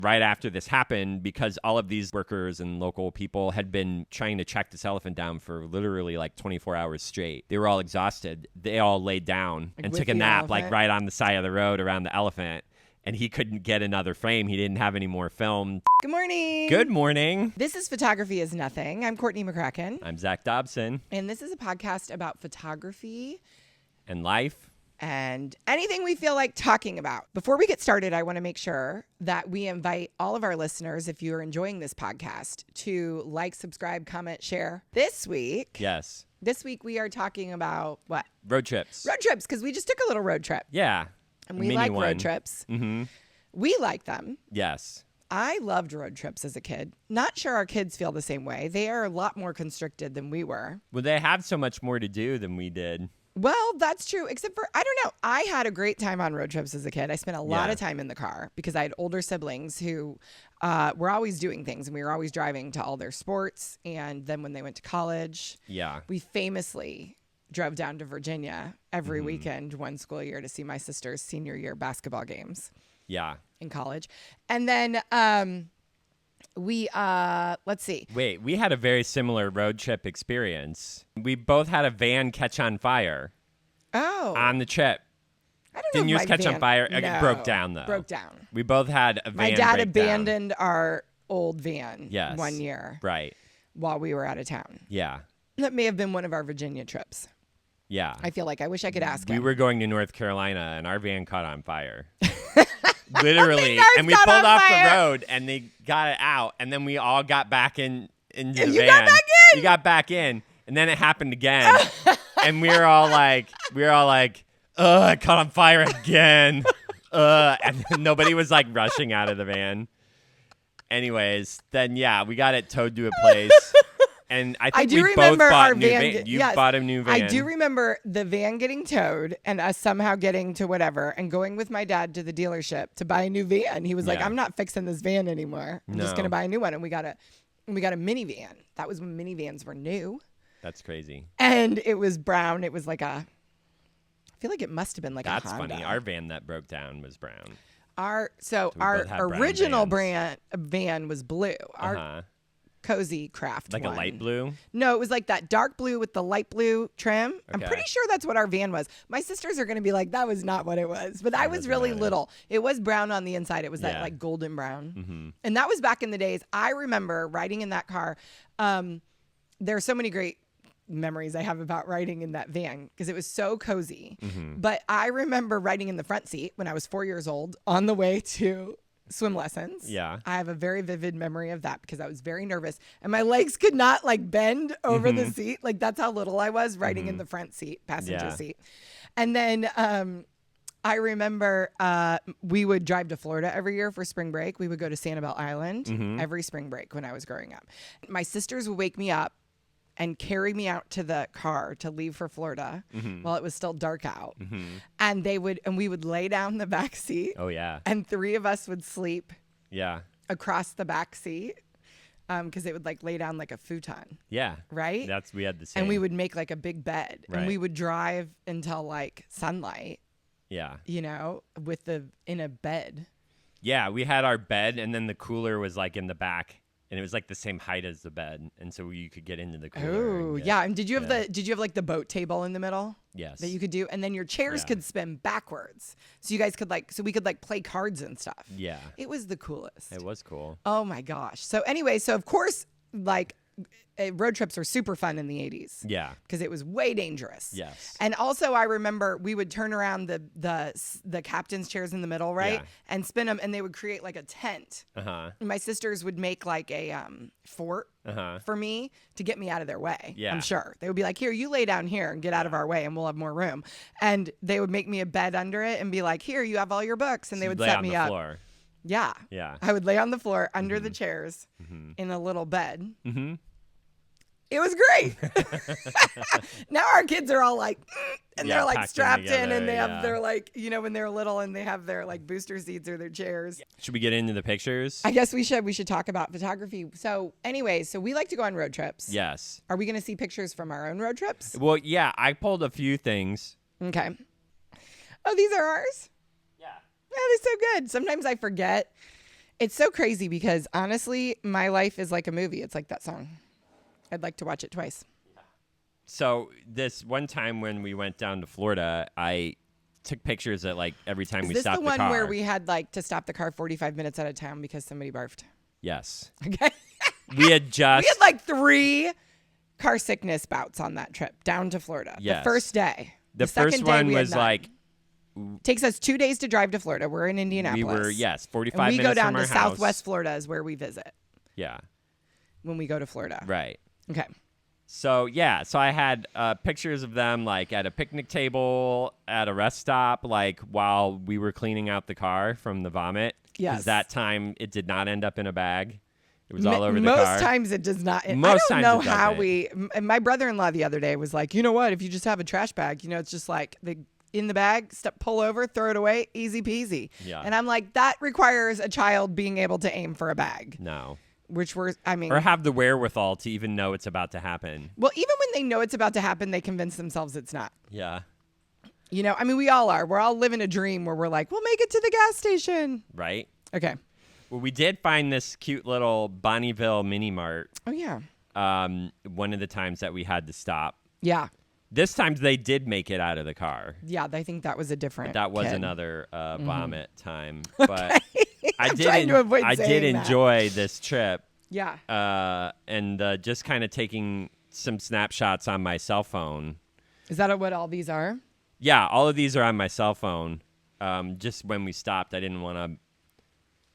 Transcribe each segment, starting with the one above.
right after this happened because all of these workers and local people had been trying to track this elephant down for literally like 24 hours straight. They were all exhausted. They all laid down and took a nap like right on the side of the road around the elephant. And he couldn't get another frame. He didn't have any more film. Good morning. Good morning. This is Photography is Nothing. I'm Courtney McCracken. I'm Zach Dobson. And this is a podcast about photography. And life. And anything we feel like talking about. Before we get started, I want to make sure that we invite all of our listeners, if you're enjoying this podcast, to like, subscribe, comment, share. This week. Yes. This week we are talking about what? Road trips. Road trips, because we just took a little road trip. Yeah. And we like road trips. Mm-hmm. We like them. Yes. I loved road trips as a kid. Not sure our kids feel the same way. They are a lot more constricted than we were. Well, they have so much more to do than we did. Well, that's true, except for, I don't know. I had a great time on road trips as a kid. I spent a lot of time in the car because I had older siblings who were always doing things, and we were always driving to all their sports. And then when they went to college, we famously drove down to Virginia every weekend, one school year, to see my sister's senior year basketball games. Yeah. In college. And then let's see. Wait, we had a very similar road trip experience. We both had a van catch on fire. Oh. On the trip. I don't know. Didn't yours catch on fire? No, it broke down, though. Broke down. We both had a van My dad break abandoned down. our old van 1 year. Right. While we were out of town. Yeah. That may have been one of our Virginia trips. Yeah. I feel like I wish I could ask him. We were going to North Carolina, and our van caught on fire. Literally. And we got pulled on off fire. the road, and they got it out, and then we all got back into the van. You got back in? You got back in, and then it happened again. And we were all like, it caught on fire again. And then nobody was like rushing out of the van. Anyways, then we got it towed to a place. And I think we both bought a new van. You bought a new van. I do remember the van getting towed and us somehow getting to whatever and going with my dad to the dealership to buy a new van. He was like, I'm not fixing this van anymore. I'm just going to buy a new one. And we got a minivan. That was when minivans were new. That's crazy. And it was brown. It was like I feel like it must have been like a Honda. That's funny. Our van that broke down was brown. Our original van was blue. Our cozy craft like one. A light blue? No, it was like that dark blue with the light blue trim. Okay. I'm pretty sure that's what our van was. My sisters are going to be like, that was not what it was. But I was really little. It was brown on the inside. It was that like golden brown. Mm-hmm. And that was back in the days. I remember riding in that car. There are so many great memories I have about riding in that van because it was so cozy. Mm-hmm. But I remember riding in the front seat when I was 4 years old on the way to swim lessons. Yeah. I have a very vivid memory of that because I was very nervous and my legs could not like bend over the seat. Like that's how little I was riding in the front seat, passenger seat. And then I remember we would drive to Florida every year for spring break. We would go to Sanibel Island every spring break when I was growing up. My sisters would wake me up and carry me out to the car to leave for Florida while it was still dark out. And we would lay down the back seat. Oh yeah. And three of us would sleep across the back seat. Because it would like lay down like a futon. Yeah. Right? We had the same. And we would make like a big bed. Right. And we would drive until like sunlight. Yeah. You know, in a bed. Yeah, we had our bed and then the cooler was like in the back. And it was like the same height as the bed, and so you could get into the cooler. Oh, yeah. And did you have like the boat table in the middle? Yes. That you could do, and then your chairs could spin backwards, so you guys could we could play cards and stuff. Yeah. It was the coolest. It was cool. Oh my gosh. So anyway, of course, road trips were super fun in the 80s. Yeah. Because it was way dangerous. Yes. And also I remember we would turn around the captain's chairs in the middle, right? Yeah. And spin them and they would create like a tent. Uh-huh. And my sisters would make like a fort for me to get me out of their way. Yeah. I'm sure. They would be like, here, you lay down here and get out of our way and we'll have more room. And they would make me a bed under it and be like, here, you have all your books. And they would set me up. Floor. Yeah. Yeah. I would lay on the floor under the chairs in a little bed. Mm-hmm. It was great. Now our kids are all like, and they're like strapped in and they have their like, when they're little and they have their like booster seats or their chairs. Should we get into the pictures? I guess we should. We should talk about photography. So anyway, we like to go on road trips. Yes. Are we going to see pictures from our own road trips? Well, yeah, I pulled a few things. Okay. Oh, these are ours? Yeah. Yeah, they're so good. Sometimes I forget. It's so crazy because honestly, my life is like a movie. It's like that song. I'd like to watch it twice. So this one time when we went down to Florida, I took pictures at like every time we stopped the car. Is this the one where we had like to stop the car 45 minutes at a time because somebody barfed? Yes. Okay. We had like 3 car sickness bouts on that trip down to Florida. Yes. The first day. The first one was like... Takes us 2 days to drive to Florida. We're in Indianapolis. We were, 45 and minutes we go down from our to house. Southwest Florida is where we visit. Yeah. When we go to Florida. Right. Okay. So, so I had pictures of them like at a picnic table, at a rest stop, like while we were cleaning out the car from the vomit. Yes. Because that time it did not end up in a bag. It was all over the car. Most times it does not. I don't know how my brother-in-law the other day was like, you know what? If you just have a trash bag, it's just like in the bag, pull over, throw it away, easy peasy. Yeah. And I'm like, that requires a child being able to aim for a bag. No. Or have the wherewithal to even know it's about to happen. Well, even when they know it's about to happen, they convince themselves it's not. Yeah. We all are. We're all living a dream where we're like, we'll make it to the gas station. Right. Okay. Well, we did find this cute little Bonneville mini mart. Oh, yeah. One of the times that we had to stop. Yeah. This time they did make it out of the car. Yeah, I think that was a different. But that was kid. Another vomit time. But okay. I did enjoy this trip. Yeah. And just kind of taking some snapshots on my cell phone. Is that what all these are? Yeah, all of these are on my cell phone. Just when we stopped, I didn't want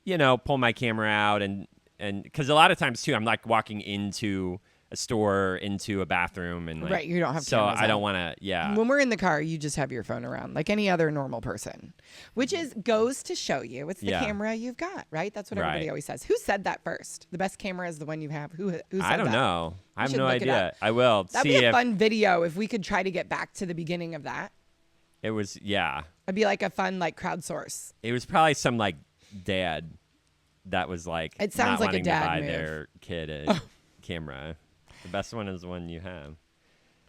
to, pull my camera out and because a lot of times too, I'm like walking into a store, into a bathroom, and right, you don't have. So I don't want to. Yeah. When we're in the car, you just have your phone around like any other normal person, which goes to show you it's the camera you've got, right? That's what everybody always says. Who said that first? The best camera is the one you have. Who said that? I don't know. I have no idea. I will. That'd be a fun video if we could try to get back to the beginning of that. It was It'd be like a fun crowdsource. It was probably some dad that was like. It sounds not like a dad to buy move. Their kid a camera. The best one is the one you have.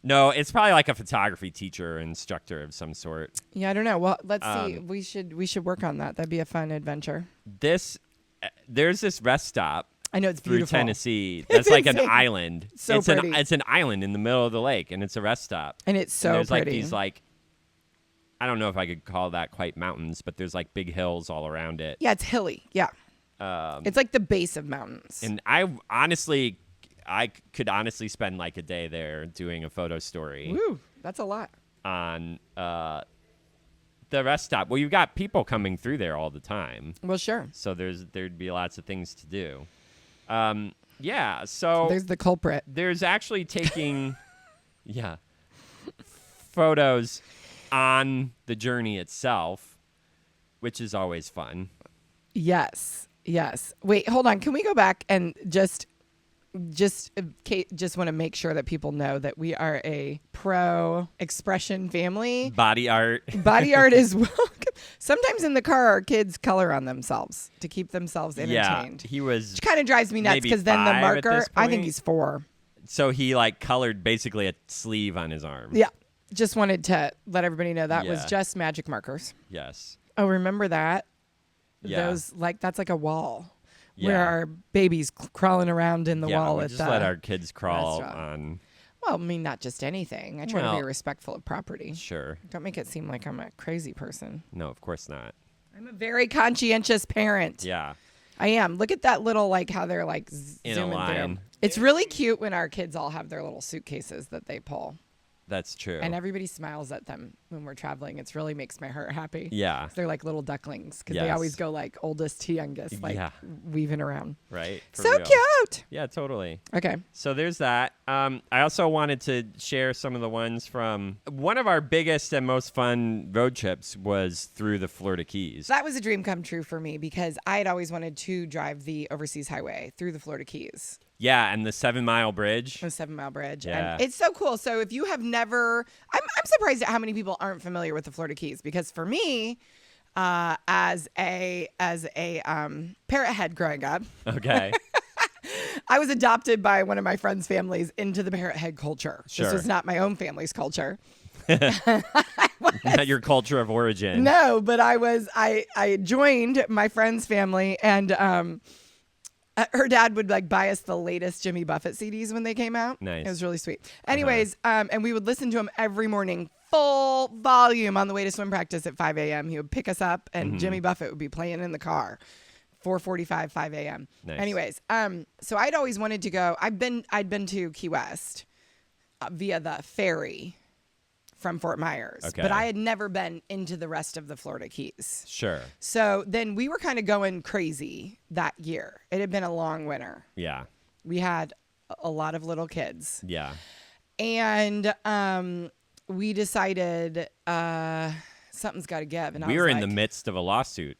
No, it's probably like a photography teacher or instructor of some sort. Yeah, I don't know. Well, let's see. We should work on that. That'd be a fun adventure. There's this rest stop. I know it's through beautiful. Tennessee. That's like an island. So pretty. It's an island in the middle of the lake, and it's a rest stop. And it's so there's pretty. There's like these I don't know if I could call that quite mountains, but there's like big hills all around it. Yeah, it's hilly. Yeah. It's like the base of mountains. And I could honestly spend like a day there doing a photo story. Woo, that's a lot. On the rest stop. Well, you've got people coming through there all the time. Well, sure. So there'd be lots of things to do. Yeah, so there's the culprit. There's actually taking photos on the journey itself, which is always fun. Yes. Wait, hold on. Can we go back and just want to make sure that people know that we are a pro expression family. Body art is welcome. Sometimes in the car, our kids color on themselves to keep themselves entertained. Yeah, he was. Which kind of drives me nuts because then the marker. I think he's 4. So he colored basically a sleeve on his arm. Yeah, just wanted to let everybody know that was just magic markers. Yes. Oh, remember that? Yeah. Those that's like a wall. Yeah. Where our babies crawling around in the wall. We just let our kids crawl on. Well, I mean, not just anything. I try to be respectful of property. Sure. Don't make it seem like I'm a crazy person. No, of course not. I'm a very conscientious parent. Yeah. I am. Look at that little, how they're in a line. Through. It's really cute when our kids all have their little suitcases that they pull. That's true. And everybody smiles at them when we're traveling. It really makes my heart happy. Yeah. They're like little ducklings because they always go oldest to youngest, weaving around. Right. So real. Cute. Yeah, totally. Okay. So there's that. I also wanted to share some of the ones from one of our biggest and most fun road trips was through the Florida Keys. That was a dream come true for me because I had always wanted to drive the overseas highway through the Florida Keys. Yeah, and the 7 Mile Bridge. The 7 Mile Bridge. Yeah. And it's so cool. So if you have never, I'm surprised at how many people aren't familiar with the Florida Keys because for me, as a parrot head growing up. Okay. I was adopted by one of my friends' families into the parrot head culture. Sure. This was not my own family's culture. Not your culture of origin. No, but I joined my friend's family, and her dad would like buy us the latest Jimmy Buffett CDs when they came out. Nice. It was really sweet. Anyways, and we would listen to him every morning, full volume on the way to swim practice at 5 a.m. He would pick us up, and Jimmy Buffett would be playing in the car, 4:45, 5 a.m. Nice. Anyways, so I'd always wanted to go. I'd been to Key West via the ferry from Fort Myers, but I had never been into the rest of the Florida Keys. Sure. So then we were kind of going crazy that year. It had been a long winter. Yeah. We had a lot of little kids. Yeah. And we decided something's got to give. And we were in the midst of a lawsuit.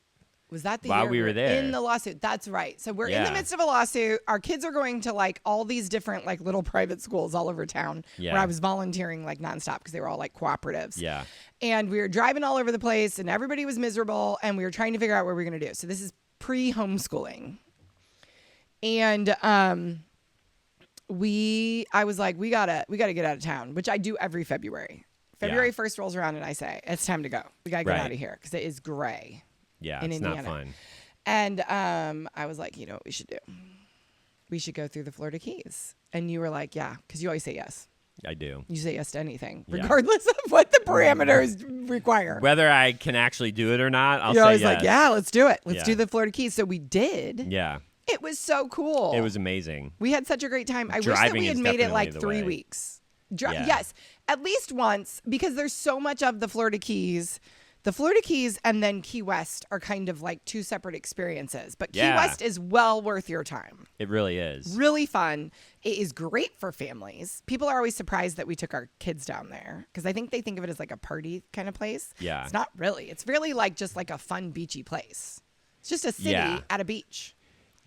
Was that the while year we were there? In the lawsuit. That's right. So we're in the midst of a lawsuit. Our kids are going to like all these different like little private schools all over town where I was volunteering like nonstop because they were all like cooperatives. Yeah. And we were driving all over the place and everybody was miserable and we were trying to figure out what we were going to do. So this is pre-homeschooling. And I was like, we gotta get out of town, which I do every February. February 1st rolls around and I say, it's time to go. We gotta get out of here because it is gray. Yeah, in it's Indiana. not fun. And I was like, you know what we should do? We should go through the Florida Keys. And you were like, yeah, because you always say yes. I do. You say yes to anything, regardless of what the parameters require. Whether I can actually do it or not, I'll say yes. You're always like, yeah, let's do it. Let's do the Florida Keys. So we did. Yeah. It was so cool. It was amazing. We had such a great time. I wish that we had made it like 3 way. weeks. Yes, at least once, because there's so much of the Florida Keys. The Florida Keys and then Key West are kind of like two separate experiences. But Key West is well worth your time. It really is. Really fun. It is great for families. People are always surprised that we took our kids down there because I think they think of it as like a party kind of place. Yeah. It's not really. It's really like just like a fun beachy place. It's just a city at a beach.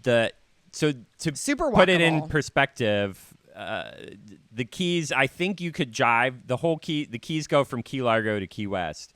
So to super put it walkable. in perspective, the Keys, I think you could drive the Keys go from Key Largo to Key West.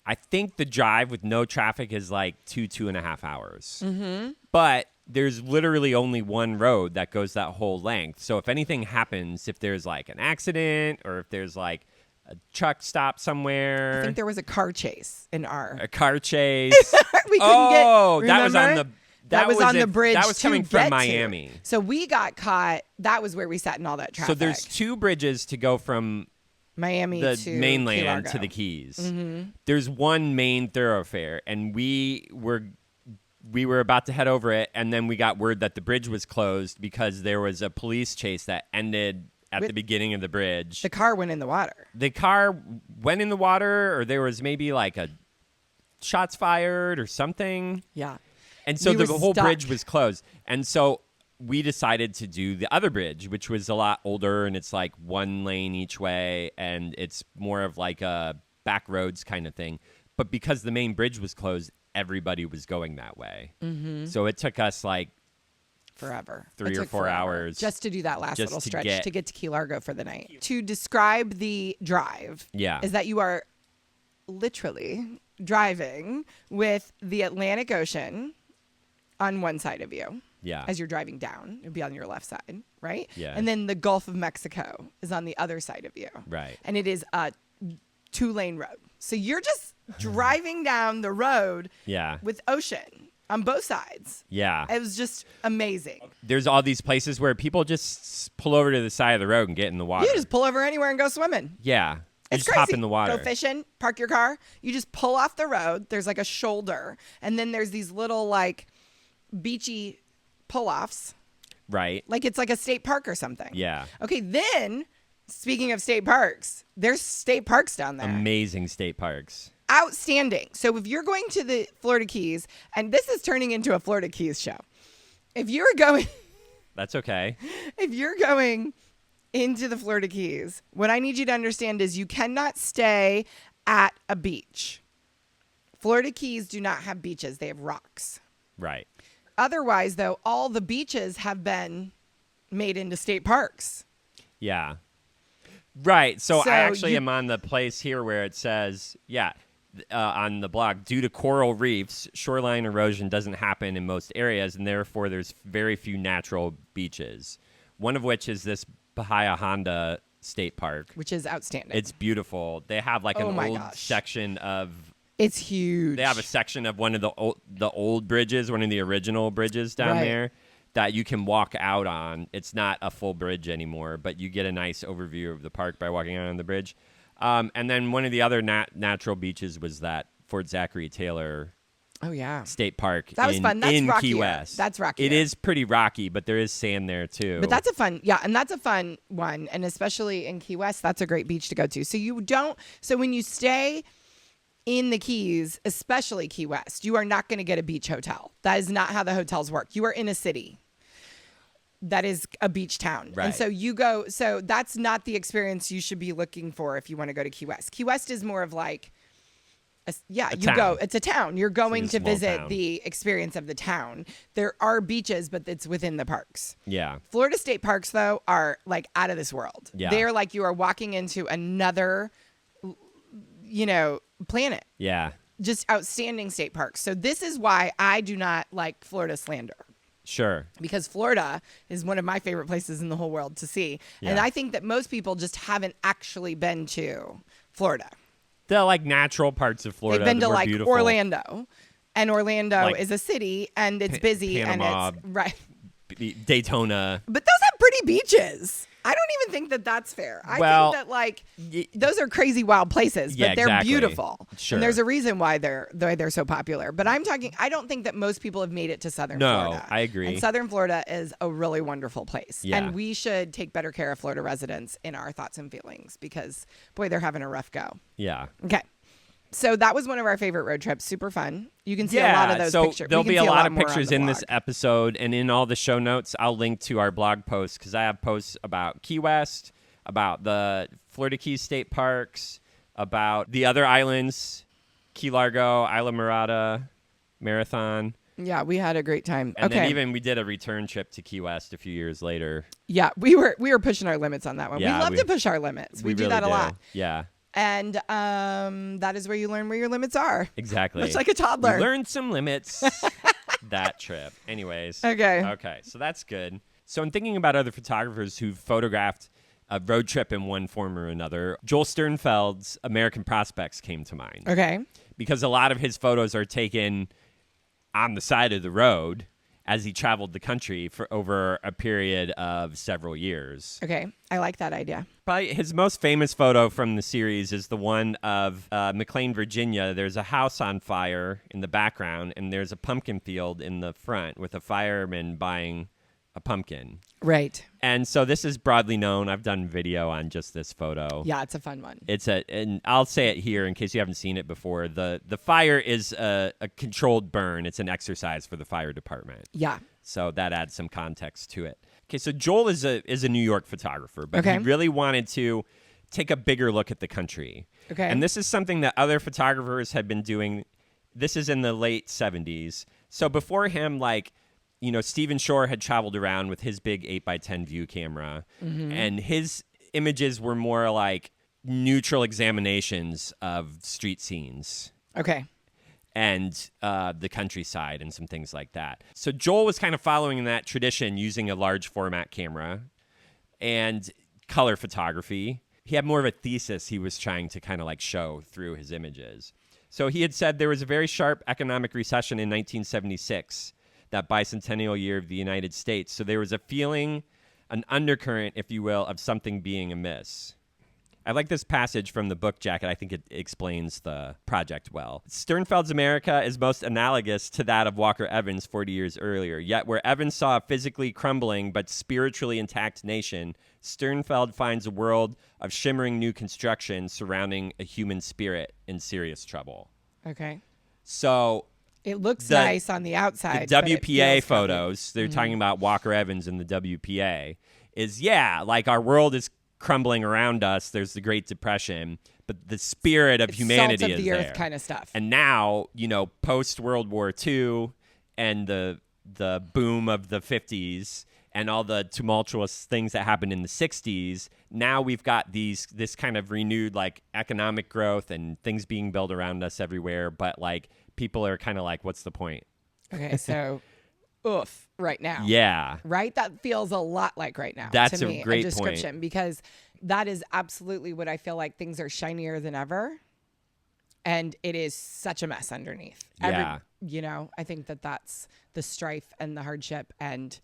I think the drive with no traffic is like 2.5 hours. Mm-hmm. But there's literally only one road that goes that whole length. So if anything happens, if there's like an accident or if there's like a truck stop somewhere. I think there was a car chase in our. A car chase. We couldn't get. Remember? That was on the. That was on the bridge. That was coming from Miami. So we got caught. That was where we sat in all that traffic. So there's two bridges to go from Miami to mainland to the Keys. Mm-hmm. There's one main thoroughfare, and we were about to head over it, and then we got word that the bridge was closed because there was a police chase that ended at the beginning of the bridge. The car went in the water. The car went in the water, or there was maybe like a shots fired or something. Yeah. And so the whole bridge was closed. And so we decided to do the other bridge, which was a lot older, and it's like one lane each way, and it's more of like a back roads kind of thing. But because the main bridge was closed, everybody was going that way. Mm-hmm. So it took us like forever. 3 or 4 hours. Just to do that last little stretch to get to Key Largo for the night. To describe the drive is that you are literally driving with the Atlantic Ocean on one side of you. Yeah. As you're driving down, it'd be on your left side, right? Yeah. And then the Gulf of Mexico is on the other side of you. Right. And it is a 2-lane road. So you're just driving down the road with ocean on both sides. Yeah. It was just amazing. There's all these places where people just pull over to the side of the road and get in the water. You just pull over anywhere and go swimming. Yeah. It's just crazy. hop in the water. Go fishing, park your car. You just pull off the road. There's like a shoulder. And then there's these little like beachy pull-offs. Right. Like it's like a state park or something. Yeah. Okay, then, speaking of state parks, there's state parks down there. Amazing state parks. Outstanding. So if you're going to the Florida Keys, and this is turning into a Florida Keys show. If you're going... That's okay. If you're going into the Florida Keys, what I need you to understand is you cannot stay at a beach. Florida Keys do not have beaches. They have rocks. Right. Otherwise, though, all the beaches have been made into state parks. Yeah. Right. So I actually am on the place here where it says, on the blog, due to coral reefs, shoreline erosion doesn't happen in most areas, and therefore there's very few natural beaches. One of which is this Bahia Honda State Park, which is outstanding. It's beautiful. They have like an old section of. It's huge. They have a section of one of the old bridges, one of the original bridges down there that you can walk out on. It's not a full bridge anymore, but you get a nice overview of the park by walking out on the bridge. And then one of the other natural beaches was that Fort Zachary Taylor. Oh yeah, State Park. That was fun. That's in rockier. Key West. That's rocky. It is pretty rocky, but there is sand there too. But that's a fun, and that's a fun one, and especially in Key West, that's a great beach to go to. So when you stay in the Keys, especially Key West, you are not going to get a beach hotel. That is not how the hotels work. You are in a city that is a beach town. Right. And so that's not the experience you should be looking for if you want to go to Key West. Key West is more of like, it's a town. You're going to visit the experience of the town. There are beaches, but it's within the parks. Yeah. Florida state parks, though, are like out of this world. Yeah. They're like you are walking into another, planet. Yeah. Just outstanding state parks. So this is why I do not like Florida slander. Sure. Because Florida is one of my favorite places in the whole world to see. Yeah. And I think that most people just haven't actually been to Florida. The like natural parts of Florida. They've been to like beautiful. Orlando. And Orlando is a city and it's busy Panama, and it's right. Daytona. But those have pretty beaches. I don't even think that that's fair. I think that those are crazy wild places, but they're beautiful. Sure. And there's a reason why they're so popular. But I don't think that most people have made it to Southern Florida. No, I agree. And Southern Florida is a really wonderful place. Yeah. And we should take better care of Florida residents in our thoughts and feelings because, boy, they're having a rough go. Yeah. Okay. So that was one of our favorite road trips. Super fun. You can see a lot of those pictures. There'll be a lot of pictures in this episode, and in all the show notes, I'll link to our blog posts because I have posts about Key West, about the Florida Keys State Parks, about the other islands, Key Largo, Isla Mirada, Marathon. Yeah, we had a great time. And then even we did a return trip to Key West a few years later. Yeah, we were pushing our limits on that one. Yeah, we love to push our limits. We do really that a lot. Yeah. And that is where you learn where your limits are. Exactly. Much like a toddler. You learned some limits that trip. Anyways. Okay, so that's good. So in thinking about other photographers who've photographed a road trip in one form or another, Joel Sternfeld's American Prospects came to mind. Okay. Because a lot of his photos are taken on the side of the road as he traveled the country for over a period of several years. Okay, I like that idea. Probably his most famous photo from the series is the one of McLean, Virginia. There's a house on fire in the background, and there's a pumpkin field in the front with a fireman buying a pumpkin. Right. And so this is broadly known. I've done video on just this photo. Yeah, it's a fun one. And I'll say it here in case you haven't seen it before. The fire is a controlled burn. It's an exercise for the fire department. Yeah. So that adds some context to it. Okay, so Joel is a New York photographer, but he really wanted to take a bigger look at the country. Okay. And this is something that other photographers had been doing. This is in the late 70s. So before him, Stephen Shore had traveled around with his big 8x10 view camera, and his images were more like neutral examinations of street scenes. Okay. And the countryside and some things like that. So Joel was kind of following in that tradition using a large format camera and color photography. He had more of a thesis he was trying to kind of like show through his images. So he had said there was a very sharp economic recession in 1976, that bicentennial year of the United States. So there was a feeling, an undercurrent, if you will, of something being amiss. I like this passage from the book jacket. I think it explains the project well. Sternfeld's America is most analogous to that of Walker Evans 40 years earlier. Yet where Evans saw a physically crumbling but spiritually intact nation, Sternfeld finds a world of shimmering new construction surrounding a human spirit in serious trouble. Okay. So it looks nice on the outside. The WPA photos, they're talking about Walker Evans and the WPA, is, like our world is crumbling around us. There's the Great Depression, but the spirit of humanity salt of is the there. earth kind of stuff. And now, post World War II and the boom of the 50s and all the tumultuous things that happened in the 60s, now we've got this kind of renewed economic growth and things being built around us everywhere, but people are kind of like, what's the point? Okay, so right now. Yeah. Right? That feels a lot like right now. That's to me, a great description point. Because that is absolutely what I feel like. Things are shinier than ever. And it is such a mess underneath. Yeah. I think that's the strife and the hardship and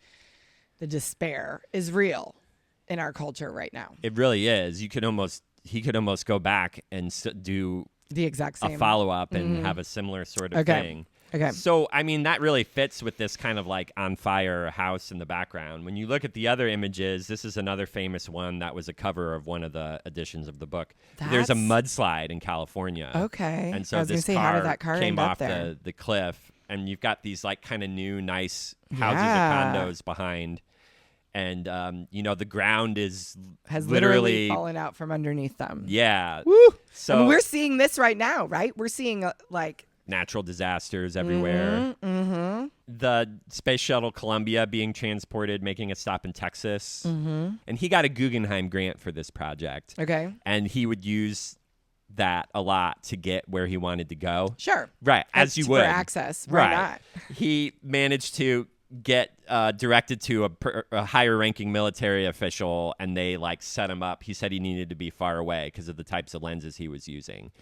the despair is real in our culture right now. It really is. He could almost go back and do the exact same follow-up and have a similar sort of thing. Okay. So, I mean, that really fits with this kind of like on fire house in the background. When you look at the other images, this is another famous one that was a cover of one of the editions of the book. There's a mudslide in California. Okay. And so I was this say, how did that car came end up off there? the cliff, and you've got these like kind of new, nice houses and condos behind. And, the ground has literally fallen out from underneath them. Yeah. Woo! So I mean, we're seeing this right now, right? We're seeing natural disasters everywhere. Mm-hmm. The Space Shuttle Columbia being transported, making a stop in Texas. Mm-hmm. And he got a Guggenheim grant for this project. Okay. And he would use that a lot to get where he wanted to go. Sure. Right. As you would. For access. Why not? He managed to get directed to a higher ranking military official, and they like set him up. He said he needed to be far away because of the types of lenses he was using.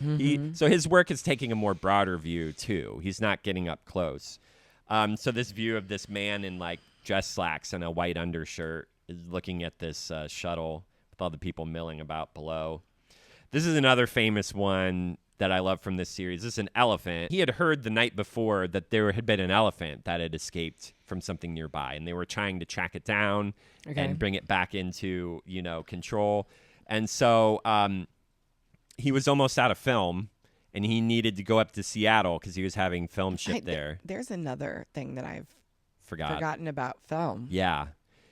So his work is taking a more broader view too. He's not getting up close. So this view of this man in like dress slacks and a white undershirt is looking at this shuttle with all the people milling about below. This is another famous one that I love from this series. This is an elephant. He had heard the night before that there had been an elephant that had escaped from something nearby, and they were trying to track it down and bring it back into, control. And so he was almost out of film, and he needed to go up to Seattle because he was having film shipped there. There's another thing that I've forgotten about film. Yeah.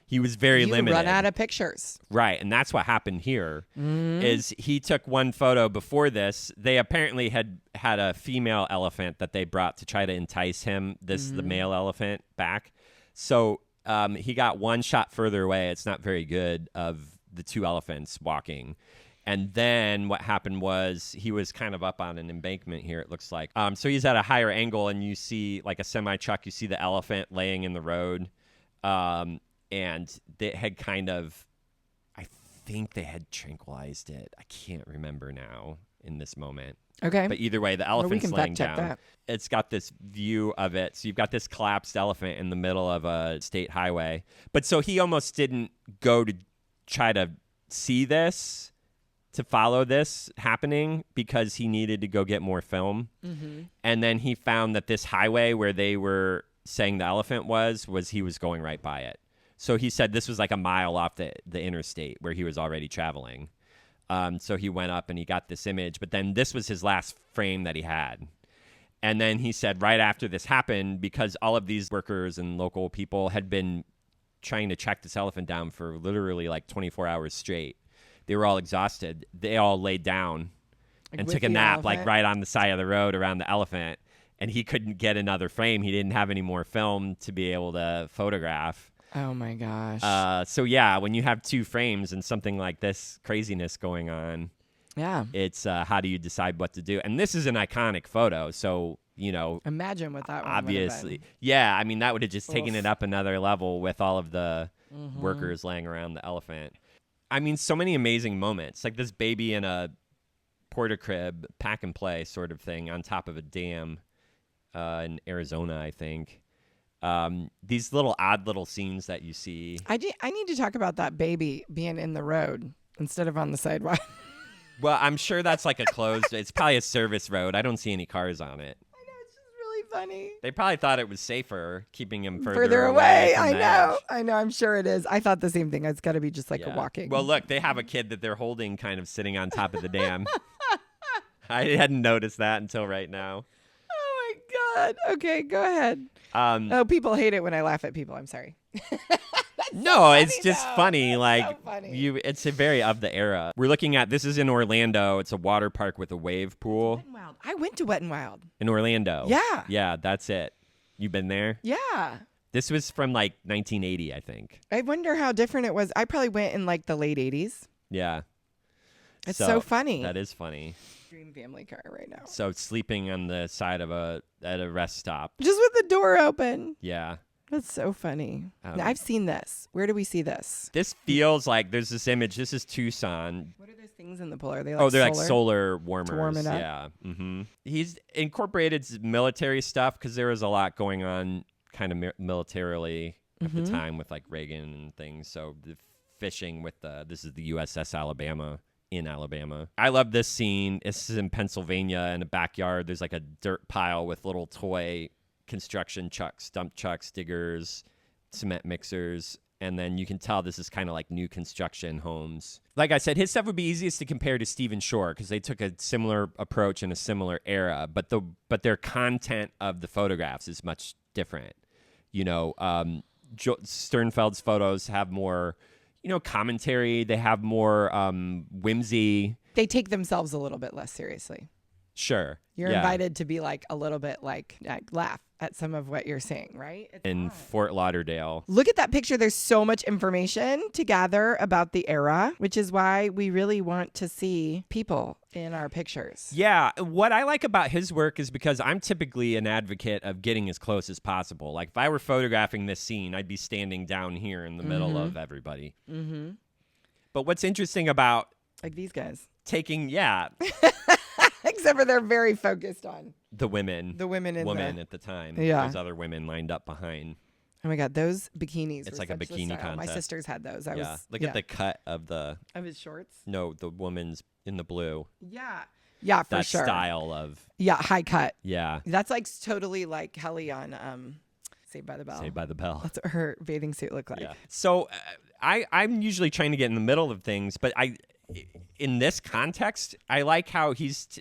He was very limited. You run out of pictures. Right, and that's what happened here, is he took one photo before this. They apparently had a female elephant that they brought to try to entice him, the male elephant, back. So he got one shot further away. It's not very good, of the two elephants walking. And then what happened was he was kind of up on an embankment here, it looks like. So he's at a higher angle, and you see, like a semi-truck, you see the elephant laying in the road. And they had I think they had tranquilized it. I can't remember now in this moment. Okay. But either way, the elephant's laying down. That. It's got this view of it. So you've got this collapsed elephant in the middle of a state highway. But so he almost didn't go to try to see this, to follow this happening, because he needed to go get more film. And then he found that this highway where they were saying the elephant was he was going right by it. So he said this was like a mile off the interstate where he was already traveling. So he went up and he got this image, but then this was his last frame that he had. And then he said right after this happened, because all of these workers and local people had been trying to track this elephant down for literally like 24 hours straight. They were all exhausted. They all laid down and took a nap, like right on the side of the road around the elephant. And he couldn't get another frame. He didn't have any more film to be able to photograph. Oh my gosh. So yeah, when you have two frames and something like this craziness going on, it's how do you decide what to do? And this is an iconic photo, so imagine what that one obviously, I mean that would have just taken it up another level with all of the workers laying around the elephant. I mean, so many amazing moments, like this baby in a porta crib, pack and play sort of thing on top of a dam in Arizona, I think. These odd little scenes that you see. I need to talk about that baby being in the road instead of on the sidewalk. Well, I'm sure that's like a closed, it's probably a service road. I don't see any cars on it. I know, it's just really funny. They probably thought it was safer keeping him further away. I know. I'm sure it is. I thought the same thing. It's got to be just like a walking. Well, look, they have a kid that they're holding kind of sitting on top of the dam. I hadn't noticed that until right now. Oh my God. Okay, go ahead. People hate it when I laugh at people. I'm sorry. No, it's just funny. Like so funny. It's a very of the era. We're looking at, this is in Orlando. It's a water park with a wave pool. Wet n Wild. I went to Wet n Wild in Orlando. Yeah. Yeah, that's it. You've been there? Yeah. This was from like 1980, I think. I wonder how different it was. I probably went in like the late 80s. Yeah. It's so funny. That is funny. Dream family car right now. So sleeping on the side of at a rest stop. Just with the door open. Yeah. That's so funny. I've seen this. Where do we see this? This feels like there's this image. This is Tucson. What are those things in the pool? Are they like they're like solar warmers. To warm it up? Yeah. Mm-hmm. He's incorporated military stuff because there was a lot going on kind of militarily at the time with like Reagan and things. So the fishing with this is the USS Alabama in Alabama. I love this scene. This is in Pennsylvania in a backyard. There's like a dirt pile with little toy construction trucks, dump trucks, diggers, cement mixers, and then you can tell this is kind of like new construction homes. Like I said, his stuff would be easiest to compare to Stephen Shore because they took a similar approach in a similar era, but their content of the photographs is much different. You know, Sternfeld's photos have more, you know, commentary. They have more whimsy. They take themselves a little bit less seriously. Sure. You're invited to be like a little bit like laugh at some of what you're saying, right? In Fort Lauderdale. Look at that picture. There's so much information to gather about the era, which is why we really want to see people in our pictures. Yeah. What I like about his work is because I'm typically an advocate of getting as close as possible. Like if I were photographing this scene, I'd be standing down here in the middle of everybody. Mm-hmm. But what's interesting about... like these guys. Taking, Except for they're very focused on the women. The women at the time. Yeah. Those other women lined up behind. Oh my God, those bikinis. It's like a bikini contest. My sisters had those. Look at the cut of his shorts. No, the woman's in the blue. Yeah. Yeah, for sure. That style of. Yeah, high cut. Yeah. That's like totally like Kelly on Saved by the Bell. Saved by the Bell. That's what her bathing suit looked like. Yeah. So I'm usually trying to get in the middle of things, but in this context, I like how he's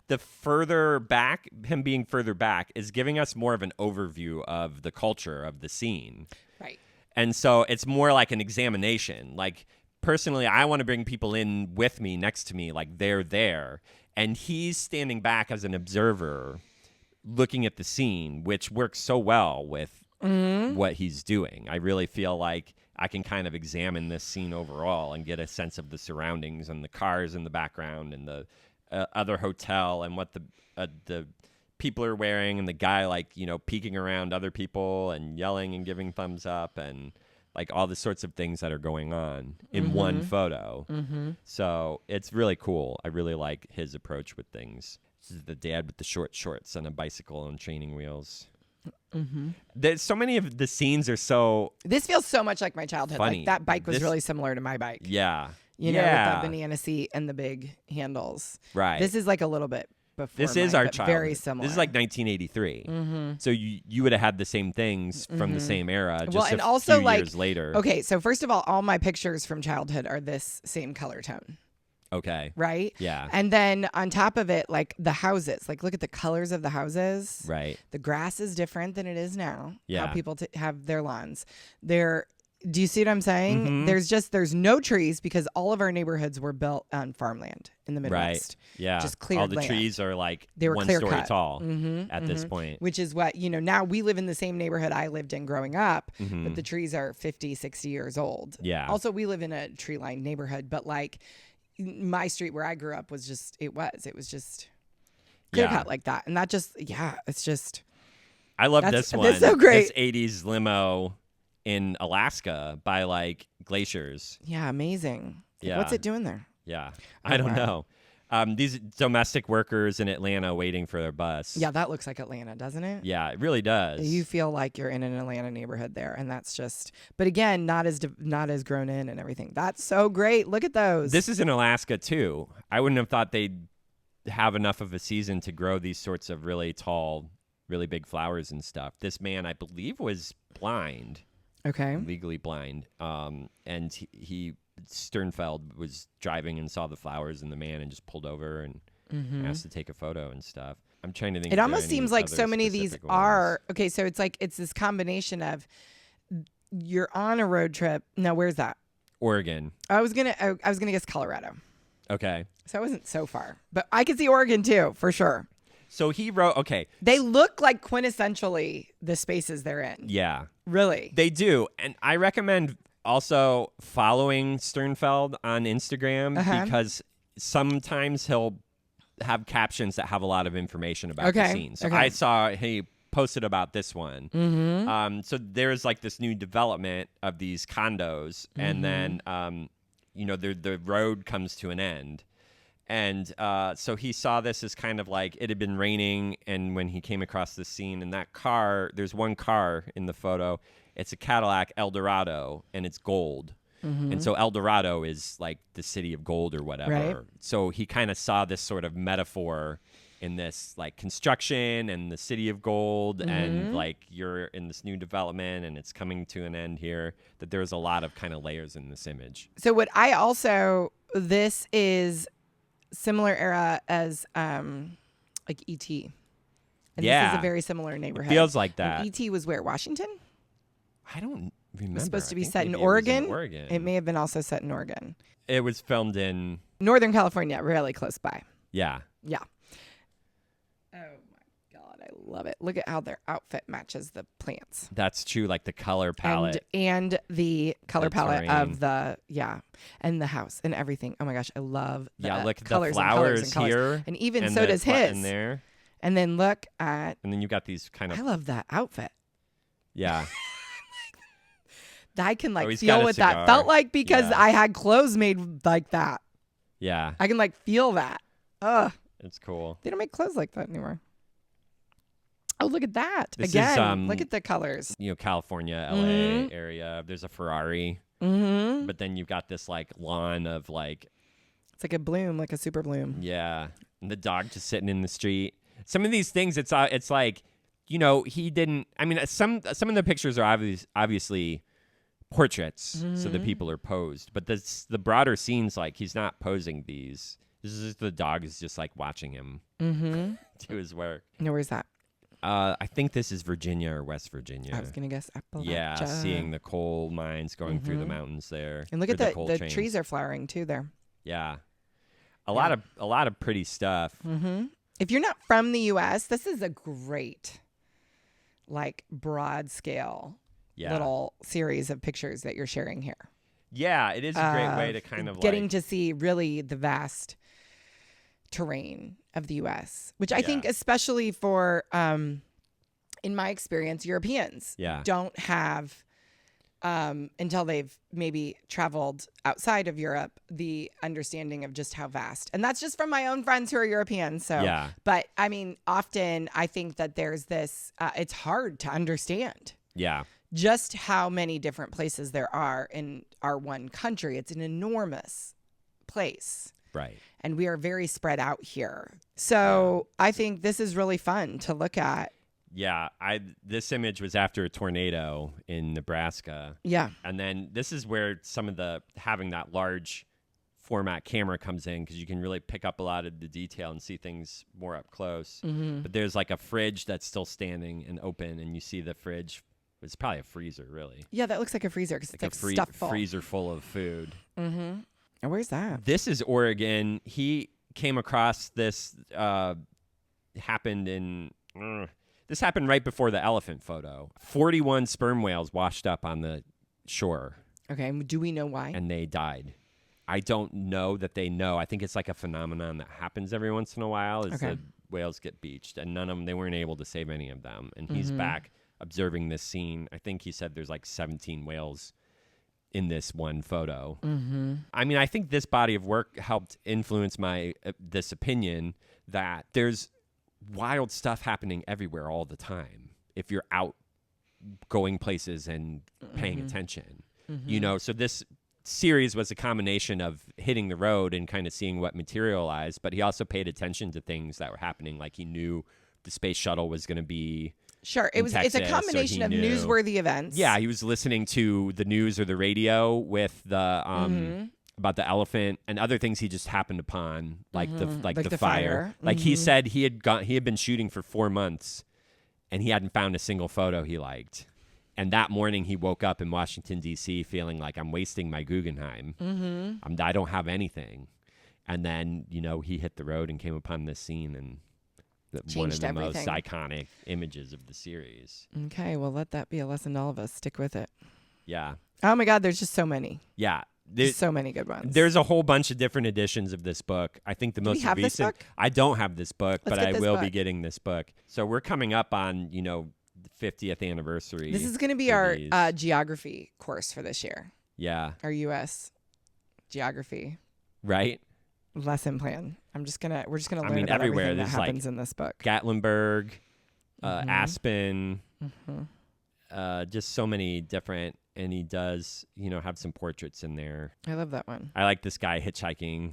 the further back, him being further back is giving us more of an overview of the culture of the scene. Right. And so it's more like an examination. Like personally, I want to bring people in with me, next to me, like they're there. And he's standing back as an observer looking at the scene, which works so well with what he's doing. I really feel like I can kind of examine this scene overall and get a sense of the surroundings and the cars in the background and the other hotel and what the people are wearing and the guy like, you know, peeking around other people and yelling and giving thumbs up and like all the sorts of things that are going on in one photo. So it's really cool. I really like his approach with things. This is the dad with the short shorts and a bicycle and training wheels. There's so many of the scenes are so. This feels so much like my childhood. Funny. Like that bike was really similar to my bike. Yeah. You know, with that banana seat and the big handles. Right. This is like a little bit before. This is our childhood. Very similar. This is like 1983. So you would have had the same things from the same era, just a few years later. Okay, so first of all my pictures from childhood are this same color tone. Okay. Right? Yeah. And then on top of it, like the houses, like look at the colors of the houses. Right. The grass is different than it is now. Yeah. How people have their lawns. Do you see what I'm saying? There's no trees because all of our neighborhoods were built on farmland in the Midwest. Right. Yeah. Just cleared all the land. Trees are like they were 1 clear story cut. tall at this point. Which is what, you know, now we live in the same neighborhood I lived in growing up, but the trees are 50, 60 years old. Yeah. Also, we live in a tree-lined neighborhood, but like my street where I grew up was just, it was just clear cut like that. And that just, it's just. I love this one. That's so great. This 80s limo in Alaska by like glaciers. Yeah, amazing. Yeah. What's it doing there? Yeah. I don't know. These domestic workers in Atlanta waiting for their bus. Yeah, that looks like Atlanta, doesn't it? Yeah, it really does. You feel like you're in an Atlanta neighborhood there, and that's just. But again, not as grown in and everything. That's so great. Look at those. This is in Alaska too. I wouldn't have thought they'd have enough of a season to grow these sorts of really tall, really big flowers and stuff. This man, I believe, was blind. Okay. Legally blind. And he Sternfeld was driving and saw the flowers in the man and just pulled over and asked to take a photo and stuff. I'm trying to think. It almost seems like so many of these are okay. So it's like it's this combination of you're on a road trip. No, where's that? Oregon. I was gonna guess Colorado. Okay. So I wasn't so far, but I could see Oregon too for sure. So he wrote. Okay. They look like quintessentially the spaces they're in. Yeah. Really. They do, and I recommend also following Sternfeld on Instagram because sometimes he'll have captions that have a lot of information about the scene. So I saw he posted about this one. So there's like this new development of these condos, and then the road comes to an end. And so he saw this as kind of like it had been raining, and when he came across the scene, and that car, there's one car in the photo. It's a Cadillac Eldorado, and it's gold. And so Eldorado is like the city of gold or whatever. Right. So he kind of saw this sort of metaphor in this like construction and the city of gold, and like you're in this new development and it's coming to an end here, that there's a lot of kind of layers in this image. So this is similar era as like E.T. And this is a very similar neighborhood. It feels like that. And E.T. was where? Washington? I don't remember. It was supposed to be set in Oregon. It may have been also set in Oregon. It was filmed in Northern California, really close by. Yeah. Yeah. Oh my God, I love it. Look at how their outfit matches the plants. That's true, like the color palette. And the color palette terrain. of and the house and everything. Oh my gosh, I love the look at colors the flowers and colors. here. And even and so does his. In there. And then look at... And then you got these kind of... I love that outfit. Yeah. I can feel what that felt like because I had clothes made like that. Yeah. I can feel that. Ugh. It's cool. They don't make clothes like that anymore. Oh, look at that. This Again, look at the colors. California, LA area. There's a Ferrari. But then you've got this lawn of It's like a bloom, like a super bloom. Yeah. And the dog just sitting in the street. Some of these things, it's like, he didn't. I mean, some of the pictures are obviously portraits, so the people are posed. But the broader scenes, he's not posing these. This is the dog is just watching him do his work. No, where's that? I think this is Virginia or West Virginia. I was gonna guess Appalachia. Yeah, seeing the coal mines going through the mountains there. And look at the trees are flowering too there. Yeah, a lot of pretty stuff. If you're not from the U.S., this is a great, broad scale little series of pictures that you're sharing here. Yeah, it is a great way to kind of getting to see really the vast terrain of the U.S., which I think especially for, in my experience, Europeans don't have, until they've maybe traveled outside of Europe, the understanding of just how vast. And that's just from my own friends who are European. So, but I mean, often I think that there's this, it's hard to understand. Yeah. Just how many different places there are in our one country. It's an enormous place. Right. And we are very spread out here. So I think this is really fun to look at. Yeah. This image was after a tornado in Nebraska. Yeah. And then this is where some of having that large format camera comes in, because you can really pick up a lot of the detail and see things more up close. But there's a fridge that's still standing and open, and you see the fridge. It's probably a freezer, really. Yeah, that looks like a freezer because it's stuffed full. Freezer full of food. And where's that? This is Oregon. He came across this. This happened right before the elephant photo. 41 sperm whales washed up on the shore. Okay, do we know why? And they died. I don't know that they know. I think it's a phenomenon that happens every once in a while. The whales get beached, and none of them. They weren't able to save any of them. And he's back observing this scene. I think he said there's 17 whales in this one photo. I mean, I think this body of work helped influence this opinion that there's wild stuff happening everywhere all the time if you're out going places and paying attention. So this series was a combination of hitting the road and kind of seeing what materialized, but he also paid attention to things that were happening. He knew the space shuttle was going to be Texas, it's a combination of newsworthy events. Yeah, he was listening to the news or the radio with the about the elephant and other things he just happened upon, the fire. He said he had been shooting for 4 months and he hadn't found a single photo he liked. And that morning he woke up in Washington D.C. feeling like I'm wasting my Guggenheim. I don't have anything. And then he hit the road and came upon this scene and. One of the most iconic images of the series. Okay, well, let that be a lesson to all of us. Stick with it. Yeah. Oh, my God, there's just so many. Yeah. There's so many good ones. There's a whole bunch of different editions of this book. I think the most recent. This book? I don't have this book, but I will be book. getting this book. So we're coming up on, the 50th anniversary. This is going to be our geography course for this year. Yeah. Our U.S. geography. Right. Lesson plan. We're just gonna learn about everywhere everything that there's happens in this book. Gatlinburg, Aspen, just so many different. And he does, have some portraits in there. I love that one. I like this guy hitchhiking.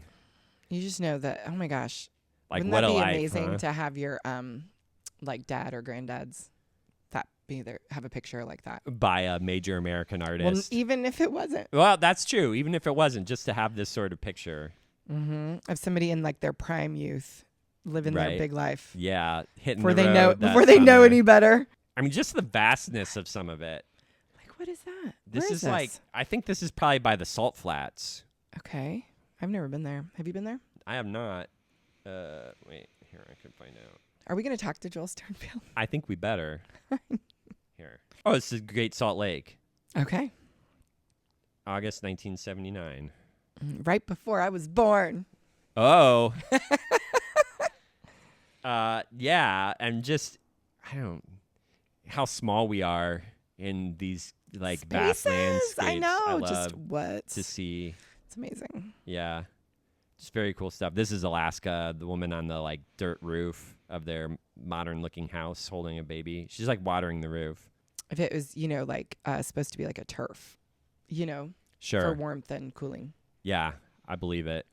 You just know that. Oh my gosh! Like, wouldn't what that be a life, amazing huh? to have your like dad or granddad's that be there, have a picture like that by a major American artist. Well, even if it wasn't. Well, that's true. Even if it wasn't, just to have this sort of picture of somebody in like their prime youth, living their big life. Yeah, hitting before the they road before they know any better. I mean, just the vastness of some of it. What is that? This is like, I think this is probably by the Salt Flats. Okay. I've never been there. Have you been there? I have not. Wait, here, I can find out. Are we going to talk to Joel Sternfeld? I think we better. Here. Oh, this is Great Salt Lake. Okay. August 1979. Right before I was born. Oh. Yeah, and just, how small we are in these like vast landscapes. I know. I love just what to see. It's amazing. Yeah, just very cool stuff. This is Alaska. The woman on the like dirt roof of their modern-looking house holding a baby. She's like watering the roof. If it was, like supposed to be like a turf, sure, for warmth and cooling. Yeah, I believe it.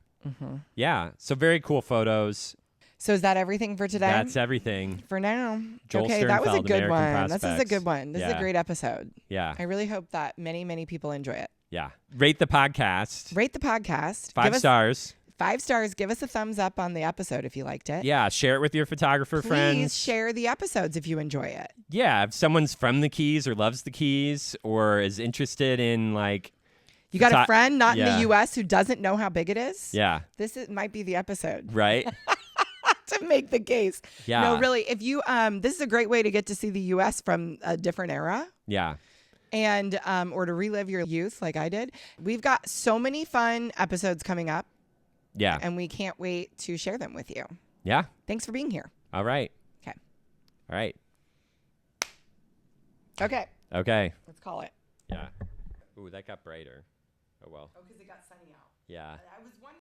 Yeah, so very cool photos. So is that everything for today? That's everything. For now. Joel okay, Sternfeld, that was a good American one. Prospects. This is a good one. This is a great episode. Yeah. I really hope that many, many people enjoy it. Yeah. Rate the podcast. Rate the podcast. 5 stars. 5 stars. Give us a thumbs up on the episode if you liked it. Yeah. Share it with your photographer friends. Please share the episodes if you enjoy it. Yeah. If someone's from the Keys or loves the Keys or is interested in like... You got a friend not in the U.S. who doesn't know how big it is? Yeah. Might be the episode. Right? To make the case. Yeah. No, really, if you this is a great way to get to see the US from a different era. Yeah. And or to relive your youth like I did. We've got so many fun episodes coming up. Yeah. And we can't wait to share them with you. Yeah. Thanks for being here. All right. Okay. All right. Okay. Okay. Let's call it. Yeah. Ooh, that got brighter. Oh well. Oh, because it got sunny out. Yeah. I was wondering